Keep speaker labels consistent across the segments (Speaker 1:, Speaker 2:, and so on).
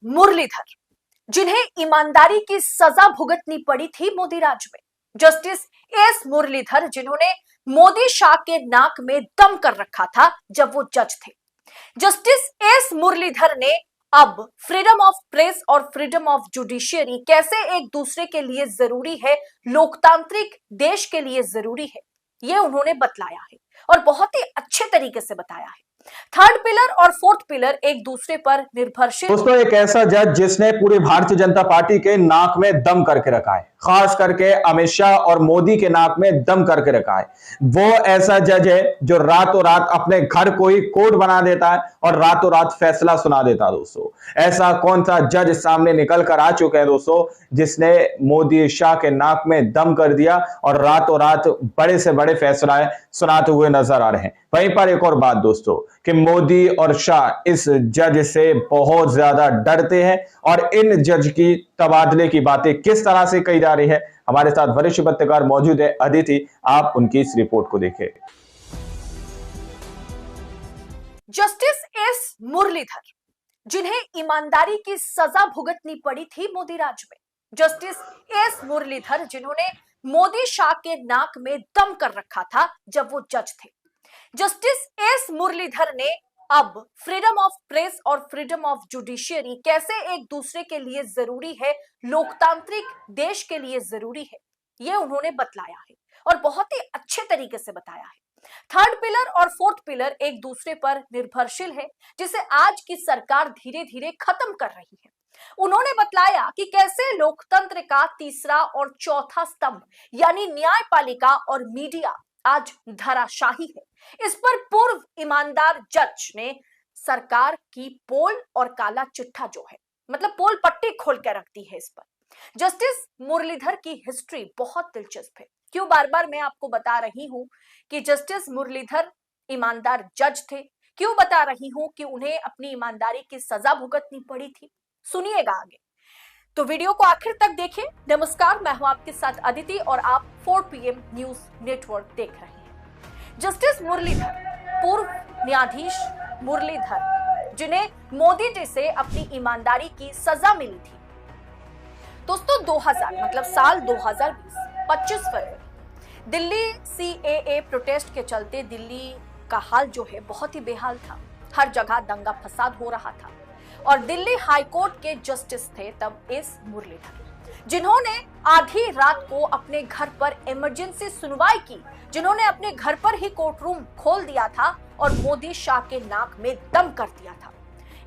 Speaker 1: मुरलीधर, जिन्हें ईमानदारी की सजा भुगतनी पड़ी थी मोदी राज में। जस्टिस एस मुरलीधर, जिन्होंने मोदी शाह के नाक में दम कर रखा था जब वो जज थे। जस्टिस एस मुरलीधर ने अब फ्रीडम ऑफ प्रेस और फ्रीडम ऑफ जुडिशियरी कैसे एक दूसरे के लिए जरूरी है, लोकतांत्रिक देश के लिए जरूरी है, ये उन्होंने बतलाया है और बहुत ही अच्छे तरीके से बताया है। थर्ड पिलर और फोर्थ पिलर एक दूसरे पर निर्भरशील।
Speaker 2: दोस्तों, एक ऐसा जज जिसने पूरी भारतीय जनता पार्टी के नाक में दम करके रखा है, खास करके अमित शाह और मोदी के नाक में दम करके रखा है। वो ऐसा जज है जो रातों रात अपने घर को ही कोर्ट बना देता है और रातों रात फैसला सुना देता है। दोस्तों, ऐसा कौन सा जज सामने निकल कर आ चुके हैं दोस्तों, जिसने मोदी शाह के नाक में दम कर दिया और रातों रात बड़े से बड़े फैसला सुनाते हुए नजर आ रहे हैं। वहीं पर एक और बात दोस्तों, कि मोदी और शाह इस जज से बहुत ज्यादा डरते हैं और इन जज की तबादले की बातें किस तरह से कही जा रही है। हमारे साथ वरिष्ठ पत्रकार मौजूद है अदिति, आप उनकी इस रिपोर्ट को देखें।
Speaker 1: जस्टिस एस मुरलीधर, जिन्हें ईमानदारी की सजा भुगतनी पड़ी थी मोदी राज में। जस्टिस एस मुरलीधर, जिन्होंने मोदी शाह के नाक में दम कर रखा था जब वो जज थे। जस्टिस एस मुरलीधर ने अब फ्रीडम ऑफ प्रेस और फ्रीडम ऑफ जुडिशियरी कैसे एक दूसरे के लिए जरूरी है, लोकतांत्रिक देश के लिए जरूरी है, ये उन्होंने बतलाया है और बहुत ही अच्छे तरीके से बताया है। थर्ड पिलर और फोर्थ पिलर एक दूसरे पर निर्भरशील है, जिसे आज की सरकार धीरे धीरे खत्म कर रही है। उन्होंने बतलाया कि कैसे लोकतंत्र का तीसरा और चौथा स्तंभ यानी न्यायपालिका और मीडिया आज धराशाही है। इस पर पूर्व ईमानदार जज ने सरकार की पोल और काला चिट्ठा जो है, मतलब पोल पट्टी खोल के रख दी है इस पर। जस्टिस मुरलीधर की हिस्ट्री बहुत दिलचस्प है। क्यों बार बार मैं आपको बता रही हूं कि जस्टिस मुरलीधर ईमानदार जज थे, क्यों बता रही हूं कि उन्हें अपनी ईमानदारी की सजा भुगतनी पड़ी थी, सुनिएगा आगे, तो वीडियो को आखिर तक देखें। नमस्कार, मैं हूं आपके साथ अदिति और आप 4 PM न्यूज नेटवर्क देख रहे हैं। जस्टिस मुरलीधर, पूर्व न्यायाधीश मुरलीधर, जिन्हें मोदी जी से अपनी ईमानदारी की सजा मिली थी। दोस्तों 2000 मतलब साल 2020 25 फरवरी दिल्ली CAA प्रोटेस्ट के चलते दिल्ली का हाल जो है बहुत ही बेहाल था। हर जगह दंगा फसाद हो रहा था और दिल्ली हाई कोर्ट के जस्टिस थे तब एस मुरलीधर, जिन्होंने आधी रात को अपने घर पर इमरजेंसी सुनवाई की, जिन्होंने अपने घर पर ही कोर्ट रूम खोल दिया था और मोदी शाह के नाक में दम कर दिया था।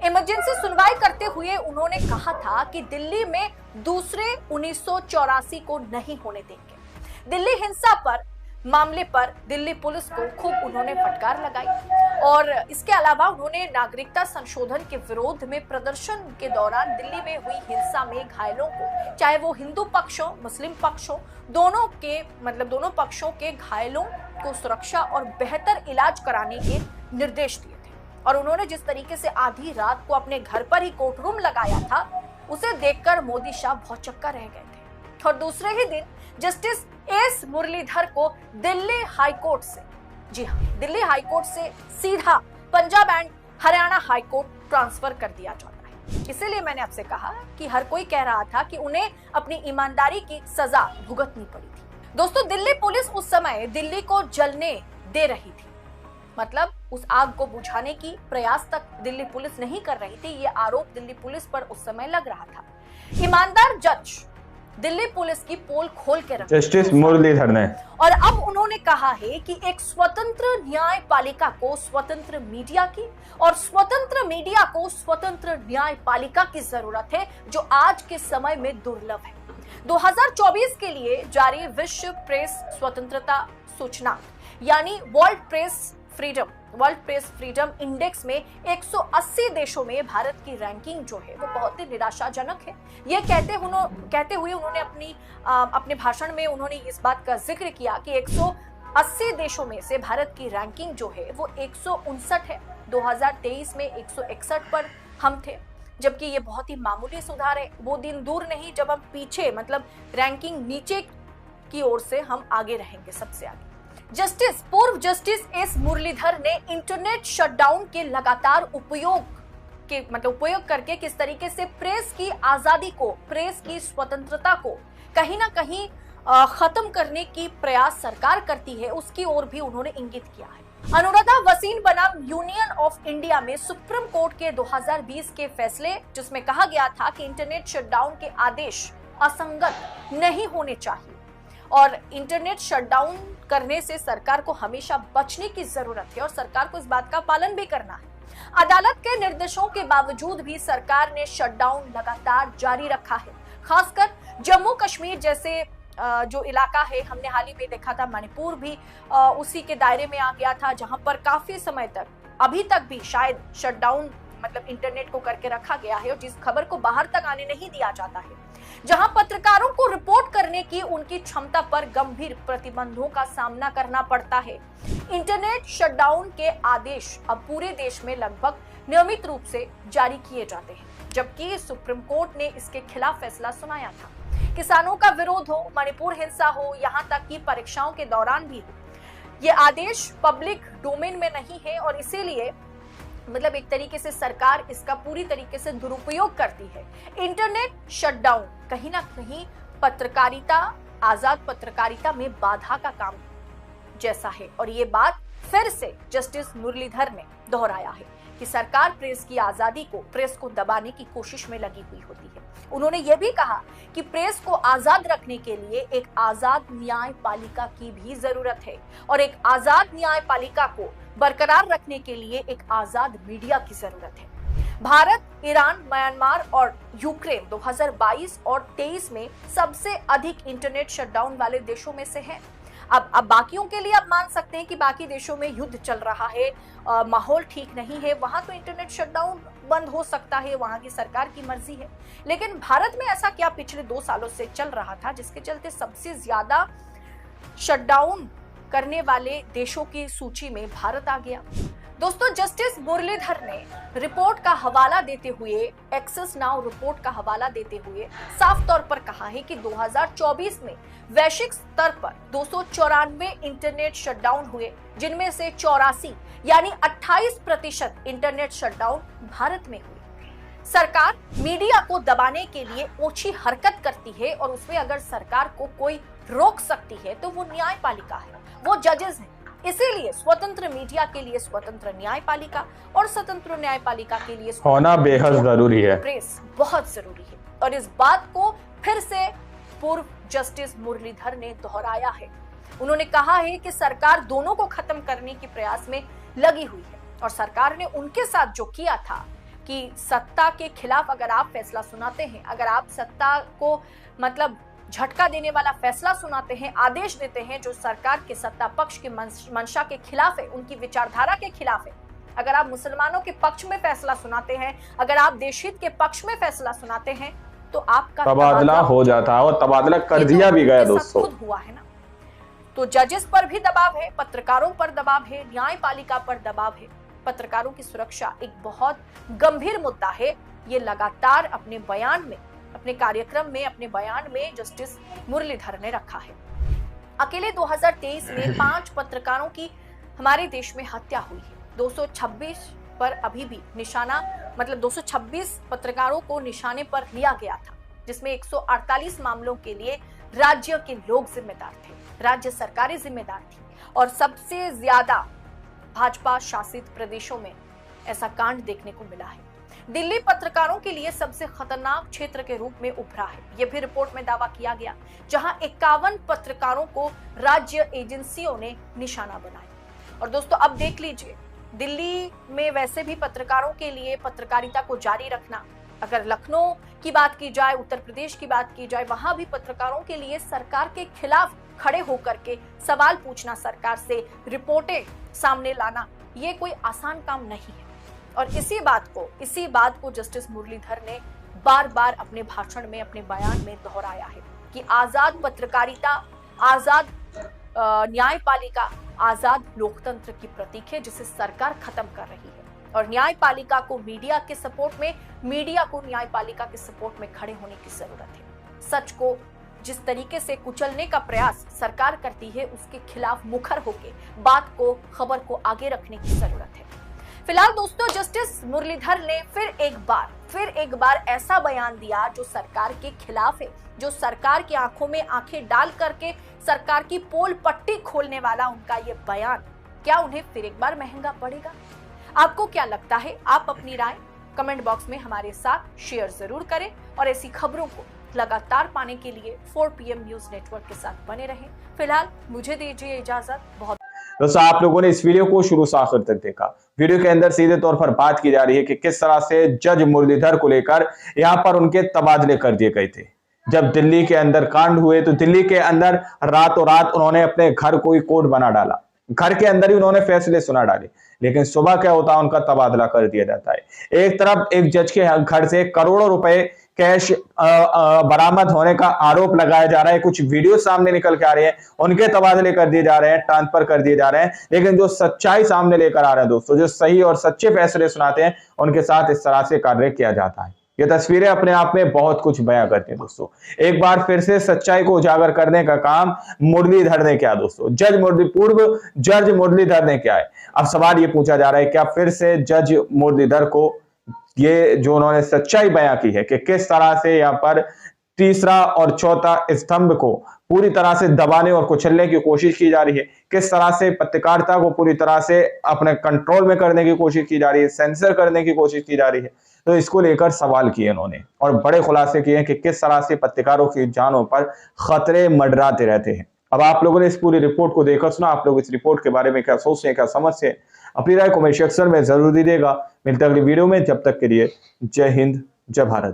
Speaker 1: इमरजेंसी सुनवाई करते हुए उन्होंने कहा था कि दिल्ली में दूसरे 1984 को नहीं होने देंगे। दिल्ली हिंसा पर मामले पर दिल्ली पुलिस को खूब उन्होंने फटकार लगाई और इसके अलावा उन्होंने नागरिकता संशोधन के विरोध में प्रदर्शन के दौरान दिल्ली में हुई हिंसा में घायलों को, चाहे वो हिंदू पक्ष हो मुस्लिम पक्ष हो, दोनों पक्षों के घायलों को सुरक्षा और बेहतर इलाज कराने के निर्देश दिए थे। और उन्होंने जिस तरीके से आधी रात को अपने घर पर ही कोर्ट रूम लगाया था, उसे देखकर मोदी शाह भौचक्का रह गए थे। और दूसरे ही दिन जस्टिस एस मुरलीधर को दिल्ली हाई कोर्ट से, जी हाँ, दिल्ली हाई कोर्ट से सीधा Punjab and Haryana high court transfer कर दिया जाता है। इसीलिए मैंने आपसे कहा कि हर कोई कह रहा था कि उन्हें अपनी ईमानदारी की सजा भुगतनी पड़ी थी। दोस्तों, दिल्ली पुलिस उस समय दिल्ली को जलने दे रही थी, मतलब उस आग को बुझाने की प्रयास तक दिल्ली पुलिस नहीं कर रही थी। ये आरोप दिल्ली पुलिस पर उस समय लग रहा था। ईमानदार जज दिल्ली पुलिस की पोल खोल के रखी
Speaker 2: जस्टिस मुरलीधर ने,
Speaker 1: और अब उन्होंने कहा है कि एक स्वतंत्र न्यायपालिका को स्वतंत्र मीडिया की और स्वतंत्र मीडिया को स्वतंत्र न्यायपालिका की जरूरत है, जो आज के समय में दुर्लभ है। 2024 के लिए जारी विश्व प्रेस स्वतंत्रता सूचकांक यानी वर्ल्ड प्रेस फ्रीडम इंडेक्स में 180 देशों में भारत की रैंकिंग जो है वो बहुत ही निराशाजनक है। ये कहते हुए उन्होंने अपने भाषण में उन्होंने इस बात का जिक्र किया कि 180 देशों में से भारत की रैंकिंग जो है वो 159 है। 2023 में 161 पर हम थे, जबकि ये बहुत ही मामूली सुधार है। वो दिन दूर नहीं जब हम पीछे, मतलब रैंकिंग नीचे की ओर से हम आगे रहेंगे, सबसे आगे। पूर्व जस्टिस एस मुरलीधर ने इंटरनेट शटडाउन के लगातार उपयोग के मतलब उपयोग करके किस तरीके से प्रेस की आजादी को, प्रेस की स्वतंत्रता को कहीं ना कहीं खत्म करने की प्रयास सरकार करती है, उसकी ओर भी उन्होंने इंगित किया है। अनुराधा वसीम बनाम यूनियन ऑफ इंडिया में सुप्रीम कोर्ट के 2020 के फैसले, जिसमें कहा गया था कि इंटरनेट शटडाउन के आदेश असंगत नहीं होने चाहिए और इंटरनेट शटडाउन करने से सरकार को हमेशा बचने की जरूरत है और सरकार को इस बात का पालन भी करना है। अदालत के निर्देशों के बावजूद भी सरकार ने शटडाउन लगातार जारी रखा है। खासकर जम्मू कश्मीर जैसे जो इलाका है, हमने हाल ही में देखा था मणिपुर भी उसी के दायरे में आ गया था, जहां पर काफी समय तक, अभी तक भी शायद शटडाउन मतलब इंटरनेट को करके रखा गया है और जिस खबर को बाहर तक आने नहीं दिया जाता है, जहां पत्रकारों को रिपोर्ट करने की उनकी क्षमता पर गंभीर प्रतिबंधों का सामना करना पड़ता है। इंटरनेट शटडाउन के आदेश अब पूरे देश में लगभग नियमित रूप से जारी किए जाते हैं, जबकि सुप्रीम कोर्ट ने इसके खिलाफ फैसला सुनाया था। किसानों का विरोध हो, मणिपुर हिंसा हो, यहाँ तक कि परीक्षाओं के दौरान भी हो, ये आदेश पब्लिक डोमेन में नहीं है और इसीलिए मतलब एक तरीके से सरकार इसका पूरी तरीके से दुरुपयोग करती है। इंटरनेट शटडाउन कहीं ना कहीं पत्रकारिता, आजाद पत्रकारिता में बाधा का काम जैसा है और ये बात फिर से जस्टिस मुरलीधर ने दोहराया है कि सरकार प्रेस की आजादी को, प्रेस को दबाने की कोशिश में लगी हुई होती है। उन्होंने ये भी कहा कि प्रेस को आजाद रखने के लिए एक आजाद न्यायपालिका की भी जरूरत है और एक आजाद न्यायपालिका को बरकरार रखने के लिए एक आजाद मीडिया की जरूरत है। भारत, ईरान, म्यांमार और यूक्रेन 2022 और 23 में सबसे अधिक इंटरनेट शटडाउन वाले देशों में से है। अब बाकियों के लिए आप मान सकते हैं कि बाकी देशों में युद्ध चल रहा है, माहौल ठीक नहीं है, वहां तो इंटरनेट शटडाउन बंद हो सकता है, वहां की सरकार की मर्जी है। लेकिन भारत में ऐसा क्या पिछले 2 सालों से चल रहा था जिसके चलते सबसे ज्यादा शटडाउन करने वाले देशों की सूची में भारत आ गया? दोस्तों, जस्टिस मुरलीधर ने रिपोर्ट का हवाला देते हुए, एक्सेस नाउ रिपोर्ट का हवाला देते हुए साफ तौर पर कहा है कि 2024 में वैश्विक स्तर पर 294 इंटरनेट शटडाउन हुए, जिनमें से 84 यानी 28% इंटरनेट शटडाउन भारत में हुए। सरकार मीडिया को दबाने के लिए ओछी हरकत करती है और उसमें अगर सरकार को कोई रोक सकती है तो वो न्यायपालिका है, वो जजेस हैं। इसीलिए स्वतंत्र मीडिया के लिए स्वतंत्र न्यायपालिका और स्वतंत्र न्यायपालिका के लिए
Speaker 2: होना बेहद जरूरी है,
Speaker 1: प्रेस बहुत जरूरी है। और इस बात को फिर से पूर्व जस्टिस मुरलीधर ने दोहराया है। उन्होंने कहा है कि सरकार दोनों को खत्म करने के प्रयास में लगी हुई है और सरकार ने उनके साथ जो किया था कि सत्ता के खिलाफ अगर आप फैसला सुनाते हैं, अगर आप सत्ता को मतलब झटका देने वाला फैसला सुनाते हैं, आदेश देते हैं जो सरकार के सत्ता पक्ष के मंशा के खिलाफ है, उनकी विचारधारा के खिलाफ है, अगर आप मुसलमानों के पक्ष में फैसला सुनाते हैं, अगर आप देशहित के पक्ष में फैसला सुनाते हैं, तो आपका
Speaker 2: तबादला हो जाता है और तबादला कर दिया भी गया दोस्तों।
Speaker 1: खुद हुआ है ना। तो जजेस पर भी दबाव है, पत्रकारों पर दबाव है, न्यायपालिका पर दबाव है। पत्रकारों की सुरक्षा एक बहुत गंभीर मुद्दा है। ये लगातार अपने बयान में, अपने कार्यक्रम में, अपने बयान में जस्टिस मुरलीधर ने रखा है। अकेले 2023 में 5 पत्रकारों की हमारे देश में हत्या हुई है। 226 पर अभी भी निशाना, मतलब 226 पत्रकारों को निशाने पर लिया गया था, जिसमें 148 मामलों के लिए राज्य के लोग जिम्मेदार थे, राज्य सरकारें जिम्मेदार थी और सबसे ज्यादा भाजपा शासित प्रदेशों में ऐसा कांड देखने को मिला है। दिल्ली पत्रकारों के लिए सबसे खतरनाक क्षेत्र के रूप में उभरा है, यह भी रिपोर्ट में दावा किया गया, जहां 51 पत्रकारों को राज्य एजेंसियों ने निशाना बनाया। और दोस्तों, अब देख लीजिए, दिल्ली में वैसे भी पत्रकारों के लिए पत्रकारिता को जारी रखना, अगर लखनऊ की बात की जाए, उत्तर प्रदेश की बात की जाए, वहां भी पत्रकारों के लिए सरकार के खिलाफ खड़े होकर के सवाल पूछना, सरकार से रिपोर्टें सामने लाना, ये कोई आसान काम नहीं है। और इसी बात को जस्टिस मुरलीधर ने बार बार अपने भाषण में, अपने बयान में दोहराया है कि आजाद पत्रकारिता, आजाद न्यायपालिका, आजाद लोकतंत्र की प्रतीक है, जिसे सरकार खत्म कर रही है। और न्यायपालिका को मीडिया के सपोर्ट में, मीडिया को न्यायपालिका के सपोर्ट में खड़े होने की जरूरत है। सच को जिस तरीके से कुचलने का प्रयास सरकार करती है, उसके खिलाफ मुखर होकर बात को, खबर को आगे रखने की जरूरत है। फिलहाल दोस्तों, जस्टिस मुरलीधर ने फिर एक बार ऐसा बयान दिया जो सरकार के खिलाफ है, जो सरकार की आंखों में आंखें डाल करके सरकार की पोल पट्टी खोलने वाला उनका ये बयान क्या उन्हें फिर एक बार महंगा पड़ेगा? आपको क्या लगता है? आप अपनी राय कमेंट बॉक्स में हमारे साथ शेयर जरूर करें और ऐसी खबरों को लगातार पाने के लिए 4 PM न्यूज नेटवर्क के साथ बने रहें। फिलहाल मुझे दीजिए इजाजत। बहुत
Speaker 2: दोस्तों, आप लोगों ने इस वीडियो को शुरू से आखिर तक देखा। वीडियो के अंदर सीधे तौर पर बात की जा रही है कि किस तरह से जज मुरलीधर को लेकर यहां पर उनके तबादले कर दिए गए थे। जब दिल्ली के अंदर कांड हुए तो दिल्ली के अंदर रातों रात उन्होंने अपने घर को ही कोर्ट बना डाला, घर के अंदर ही उन्होंने फैसले सुना डाले, लेकिन सुबह क्या होता है, उनका तबादला कर दिया जाता है। एक तरफ एक जज के घर से करोड़ों रुपए कैश बरामद होने का आरोप लगाया जा रहा है, कुछ वीडियो सामने निकल के आ रहे हैं, उनके तबादले कर दिए जा रहे हैं, ट्रांसफर कर दिए जा रहे हैं, लेकिन जो सच्चाई सामने लेकर आ रहे हैं दोस्तों, जो सही और सच्चे फैसले सुनाते हैं, उनके साथ इस तरह से कार्य किया जाता है। ये तस्वीरें अपने आप में बहुत कुछ बयां करती हैं दोस्तों। एक बार फिर से सच्चाई को उजागर करने का काम मुरलीधर ने किया दोस्तों। पूर्व जज मुरलीधर ने किया है। अब सवाल ये पूछा जा रहा है, क्या फिर से जज मुरलीधर को ये जो उन्होंने सच्चाई बयां की है कि किस तरह से यहाँ पर तीसरा और चौथा स्तंभ को पूरी तरह से दबाने और कुचलने की कोशिश की जा रही है, किस तरह से पत्रकारिता को पूरी तरह से अपने कंट्रोल में करने की कोशिश की जा रही है, सेंसर करने की कोशिश की जा रही है, तो इसको लेकर सवाल किए उन्होंने और बड़े खुलासे किए कि किस तरह से पत्रकारों की जानों पर खतरे मंडराते रहते हैं। अब आप लोगों ने इस पूरी रिपोर्ट को देखकर सुना, आप लोग इस रिपोर्ट के बारे में क्या सोचते हैं, क्या समझते हैं, अपनी राय कमेंट सेक्शन में जरूर दीजिएगा। मिलते हैं अगली वीडियो में, जब तक के लिए जय हिंद, जय भारत।